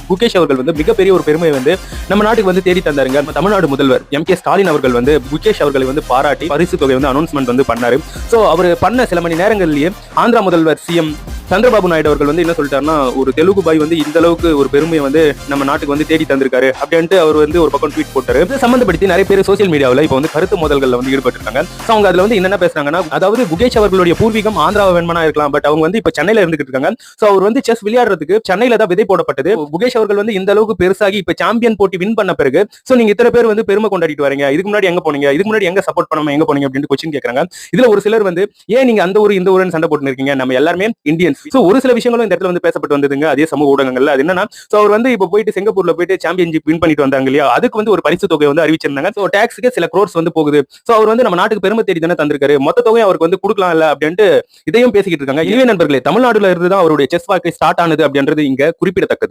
குகேஷ் அவர்கள் வந்து மிகப்பெரிய ஒரு பெருமையை வந்து நம்ம நாட்டுக்கு வந்து தேடி தந்தாருங்க. தமிழ்நாடு முதல்வர் எம்.கே. ஸ்டாலின் அவர்கள் வந்து குகேஷ் அவர்களை வந்து பாராட்டி பரிசு தொகை வந்து அனௌன்ஸ்மெண்ட் வந்து பண்ணாரு. சோ அவர் பண்ண சில மணி நேரங்களிலேயே ஆந்திரா முதல்வர் சிஎம் சந்திரபாபு நாயுடு அவர்கள் வந்து என்ன சொல்லிட்டாருன்னா, ஒரு தெலுங்கு பாய் வந்து இந்த அளவுக்கு ஒரு பெருமையை வந்து நம்ம நாட்டுக்கு வந்து தேடி தந்திருக்காரு அப்படின்ட்டு அவர் வந்து ஒரு பக்கம் ட்வீட் போட்டாரு. இது சம்பந்தப்படுத்தி நிறைய பேர் சோசியல் மீடியாவில் இப்போ வந்து கருத்து மோதல்கள்ல வந்து ஈடுபட்டு இருக்காங்க. அவங்க அதுல வந்து என்னென்ன பேசுறாங்கன்னா, அதாவது குகேஷ் அவர்களுடைய பூர்வீகம் ஆந்திரா வேணுமானா இருக்கலாம், பட் அவங்க வந்து இப்ப சென்னையில இருந்துகிட்டு இருக்காங்க. சோ அவர் வந்து செஸ் விளையாடுறதுக்கு சென்னையில தான் விதை போடப்பட்டது. குகேஷ் அவர்கள் வந்து இந்த அளவுக்கு பெருசாகி இப்ப சாம்பியன் போட்டி வின் பண்ண பிறகு சோ நீங்க இத்தனை பேர் வந்து பெருமை கொண்டாடிட்டு வரீங்க, இதுக்கு முன்னாடி எங்க போனீங்க, இதுக்கு முன்னாடி எங்க சப்போர்ட் பண்ணாம எங்க போனீங்க அப்படின்னு கொஸ்டின் கேக்குறாங்க. இதுல ஒரு சிலர் வந்து ஏன் நீங்க அந்த ஊர் இந்த ஊருன்னு சண்டை போட்டு இருக்கீங்க, நம்ம எல்லாருமே இந்தியன்ஸ். சோ ஒரு சில விஷயங்களும் இந்த இடத்துல வந்து பேசப்பட்டு வந்ததுங்க அதே சமூக ஊடகங்கள்ல. அது என்னன்னா, சோ அவர் வந்து இப்ப போயிட்டு சிங்கப்பூர்ல போயிட்டு சாம்பியன்ஷிப் வின் பண்ணிட்டு வந்தாங்க இல்லையா, அதுக்கு வந்து ஒரு பரிசு தொகை வந்து அறிவிச்சிருந்தாங்க. சோ டாக்ஸ்க்கு சில க்ரோர்ஸ் வந்து போகுது. சோ அவர் வந்து நம்ம நாட்டுக்கு பெருமை தேடி தானே தந்திருக்காரு, மொத்த தொகை அவருக்கு வந்து கொடுக்கலாம் இல்ல அப்படின்ட்டு இதையும் பேசிக்கிட்டு இருக்காங்க. இதுவே நண்பர்களே, தமிழ்நாடுல இருந்து தான் அவருடைய செஸ் வாழ்க்கை ஸ்டார்ட் ஆனது அப்படின்றது இங்க குறிப்பிடத்தக்கது.